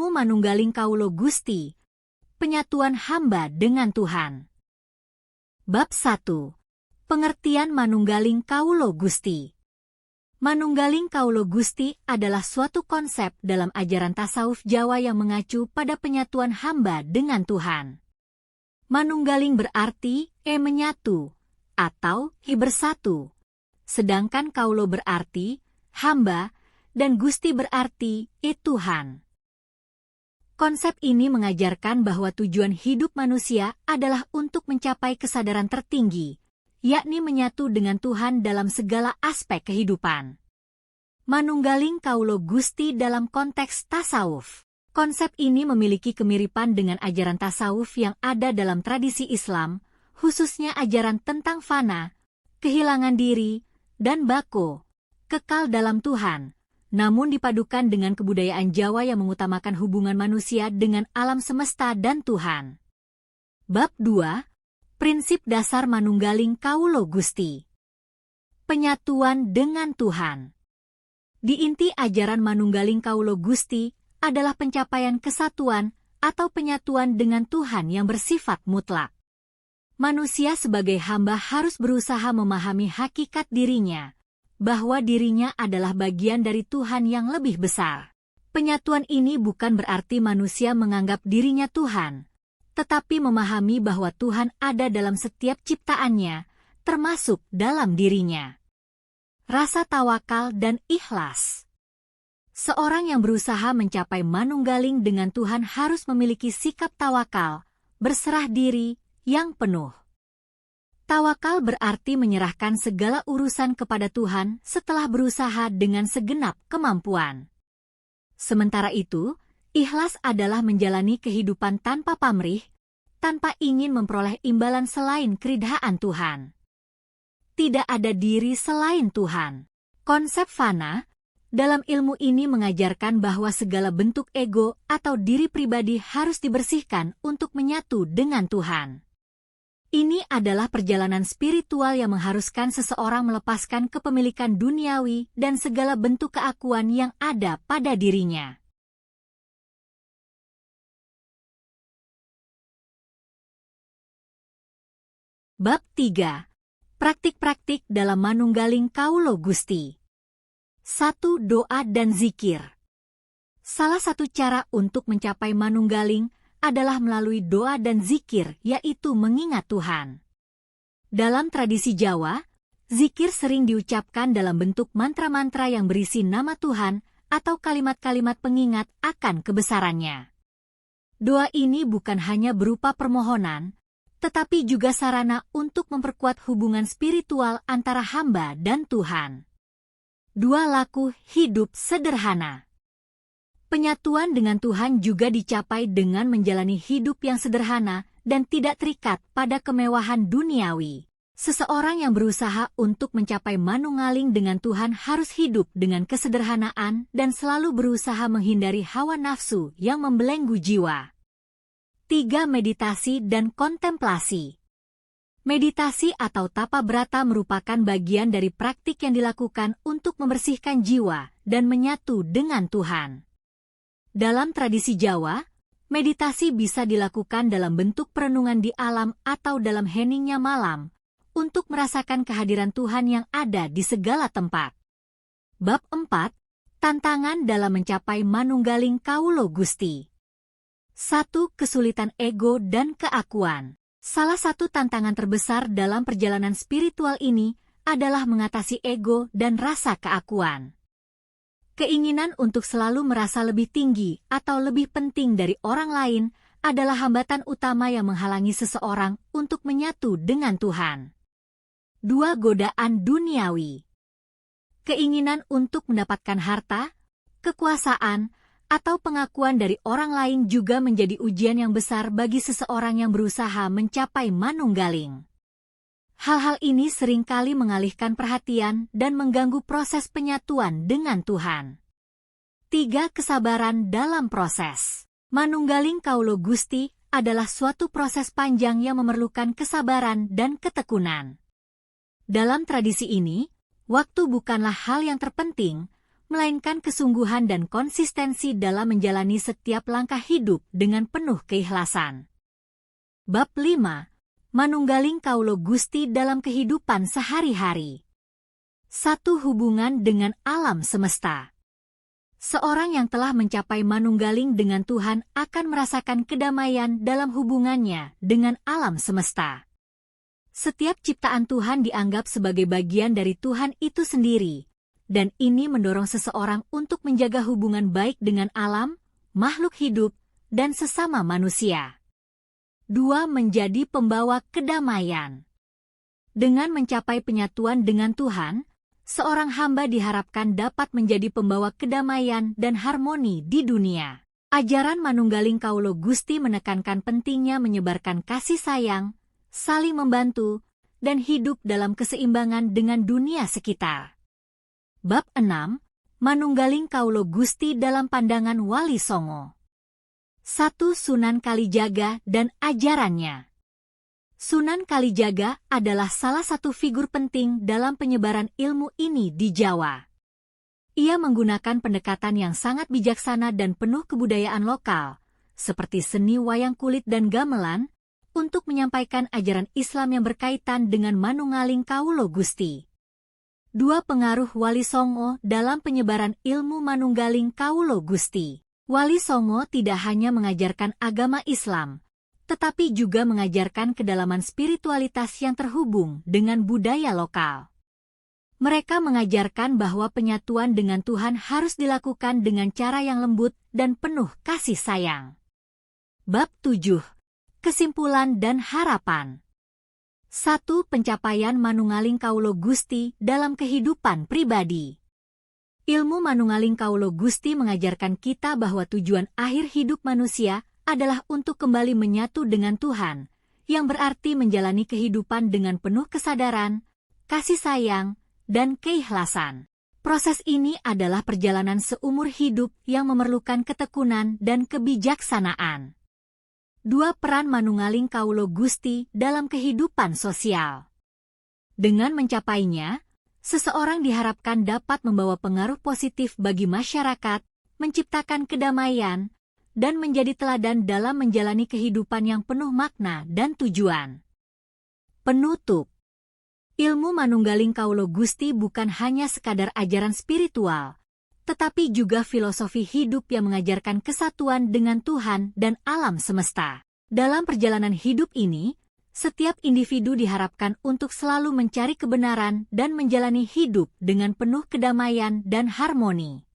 Ilmu manunggaling Kaulo Gusti, penyatuan hamba dengan Tuhan. Bab 1. Pengertian manunggaling Kaulo Gusti. Manunggaling Kaulo Gusti adalah suatu konsep dalam ajaran tasawuf Jawa yang mengacu pada penyatuan hamba dengan Tuhan. Manunggaling berarti menyatu atau bersatu, sedangkan Kaulo berarti hamba dan Gusti berarti Tuhan. Konsep ini mengajarkan bahwa tujuan hidup manusia adalah untuk mencapai kesadaran tertinggi, yakni menyatu dengan Tuhan dalam segala aspek kehidupan. Manunggaling Kaulo Gusti dalam konteks tasawuf. Konsep ini memiliki kemiripan dengan ajaran tasawuf yang ada dalam tradisi Islam, khususnya ajaran tentang fana, kehilangan diri, dan bako, kekal dalam Tuhan, namun dipadukan dengan kebudayaan Jawa yang mengutamakan hubungan manusia dengan alam semesta dan Tuhan. Bab 2. Prinsip dasar manunggaling Kaulo Gusti. Penyatuan dengan Tuhan. Di inti ajaran manunggaling Kaulo Gusti adalah pencapaian kesatuan atau penyatuan dengan Tuhan yang bersifat mutlak. Manusia sebagai hamba harus berusaha memahami hakikat dirinya, bahwa dirinya adalah bagian dari Tuhan yang lebih besar. Penyatuan ini bukan berarti manusia menganggap dirinya Tuhan, tetapi memahami bahwa Tuhan ada dalam setiap ciptaannya, termasuk dalam dirinya. Rasa tawakal dan ikhlas. Seorang yang berusaha mencapai manunggaling dengan Tuhan harus memiliki sikap tawakal, berserah diri, yang penuh. Tawakal berarti menyerahkan segala urusan kepada Tuhan setelah berusaha dengan segenap kemampuan. Sementara itu, ikhlas adalah menjalani kehidupan tanpa pamrih, tanpa ingin memperoleh imbalan selain keridhaan Tuhan. Tidak ada diri selain Tuhan. Konsep fana, dalam ilmu ini mengajarkan bahwa segala bentuk ego atau diri pribadi harus dibersihkan untuk menyatu dengan Tuhan. Ini adalah perjalanan spiritual yang mengharuskan seseorang melepaskan kepemilikan duniawi dan segala bentuk keakuan yang ada pada dirinya. Bab 3. Praktik-praktik dalam manunggaling Kaulo Gusti. 1. Doa dan zikir. Salah satu cara untuk mencapai manunggaling adalah melalui doa dan zikir, yaitu mengingat Tuhan. Dalam tradisi Jawa, zikir sering diucapkan dalam bentuk mantra-mantra yang berisi nama Tuhan atau kalimat-kalimat pengingat akan kebesarannya. Doa ini bukan hanya berupa permohonan, tetapi juga sarana untuk memperkuat hubungan spiritual antara hamba dan Tuhan. 2. Laku hidup sederhana. Penyatuan dengan Tuhan juga dicapai dengan menjalani hidup yang sederhana dan tidak terikat pada kemewahan duniawi. Seseorang yang berusaha untuk mencapai manunggaling dengan Tuhan harus hidup dengan kesederhanaan dan selalu berusaha menghindari hawa nafsu yang membelenggu jiwa. 3. Meditasi dan kontemplasi. Meditasi atau tapa brata merupakan bagian dari praktik yang dilakukan untuk membersihkan jiwa dan menyatu dengan Tuhan. Dalam tradisi Jawa, meditasi bisa dilakukan dalam bentuk perenungan di alam atau dalam heningnya malam, untuk merasakan kehadiran Tuhan yang ada di segala tempat. Bab 4. Tantangan dalam mencapai manunggaling Kaulo Gusti. 1. Kesulitan ego dan keakuan. Salah satu tantangan terbesar dalam perjalanan spiritual ini adalah mengatasi ego dan rasa keakuan. Keinginan untuk selalu merasa lebih tinggi atau lebih penting dari orang lain adalah hambatan utama yang menghalangi seseorang untuk menyatu dengan Tuhan. 2. Godaan duniawi. Keinginan untuk mendapatkan harta, kekuasaan, atau pengakuan dari orang lain juga menjadi ujian yang besar bagi seseorang yang berusaha mencapai manunggaling. Hal-hal ini seringkali mengalihkan perhatian dan mengganggu proses penyatuan dengan Tuhan. 3. Kesabaran dalam proses. Manunggaling Kaulo Gusti adalah suatu proses panjang yang memerlukan kesabaran dan ketekunan. Dalam tradisi ini, waktu bukanlah hal yang terpenting, melainkan kesungguhan dan konsistensi dalam menjalani setiap langkah hidup dengan penuh keikhlasan. Bab 5. Manunggaling Kaulo Gusti dalam kehidupan sehari-hari. 1. Hubungan dengan alam semesta. Seorang yang telah mencapai manunggaling dengan Tuhan akan merasakan kedamaian dalam hubungannya dengan alam semesta. Setiap ciptaan Tuhan dianggap sebagai bagian dari Tuhan itu sendiri, dan ini mendorong seseorang untuk menjaga hubungan baik dengan alam, makhluk hidup, dan sesama manusia. 2. Menjadi pembawa kedamaian. Dengan mencapai penyatuan dengan Tuhan, seorang hamba diharapkan dapat menjadi pembawa kedamaian dan harmoni di dunia. Ajaran Manunggaling Kaulo Gusti menekankan pentingnya menyebarkan kasih sayang, saling membantu, dan hidup dalam keseimbangan dengan dunia sekitar. Bab 6. Manunggaling Kaulo Gusti dalam pandangan Wali Songo. 1. Sunan Kalijaga dan ajarannya. Sunan Kalijaga adalah salah satu figur penting dalam penyebaran ilmu ini di Jawa. Ia menggunakan pendekatan yang sangat bijaksana dan penuh kebudayaan lokal, seperti seni wayang kulit dan gamelan, untuk menyampaikan ajaran Islam yang berkaitan dengan Manunggaling Kaulo Gusti. 2. Pengaruh Wali Songo dalam penyebaran ilmu Manunggaling Kaulo Gusti. Wali Songo tidak hanya mengajarkan agama Islam, tetapi juga mengajarkan kedalaman spiritualitas yang terhubung dengan budaya lokal. Mereka mengajarkan bahwa penyatuan dengan Tuhan harus dilakukan dengan cara yang lembut dan penuh kasih sayang. Bab 7. Kesimpulan dan harapan. 1. Pencapaian Manunggaling Kaulo Gusti dalam kehidupan pribadi. Ilmu Manunggaling Kaulo Gusti mengajarkan kita bahwa tujuan akhir hidup manusia adalah untuk kembali menyatu dengan Tuhan, yang berarti menjalani kehidupan dengan penuh kesadaran, kasih sayang, dan keikhlasan. Proses ini adalah perjalanan seumur hidup yang memerlukan ketekunan dan kebijaksanaan. 2. Peran Manunggaling Kaulo Gusti dalam kehidupan sosial. Dengan mencapainya, seseorang diharapkan dapat membawa pengaruh positif bagi masyarakat, menciptakan kedamaian, dan menjadi teladan dalam menjalani kehidupan yang penuh makna dan tujuan. Penutup. Ilmu Manunggaling Kaulo Gusti bukan hanya sekadar ajaran spiritual, tetapi juga filosofi hidup yang mengajarkan kesatuan dengan Tuhan dan alam semesta. Dalam perjalanan hidup ini, setiap individu diharapkan untuk selalu mencari kebenaran dan menjalani hidup dengan penuh kedamaian dan harmoni.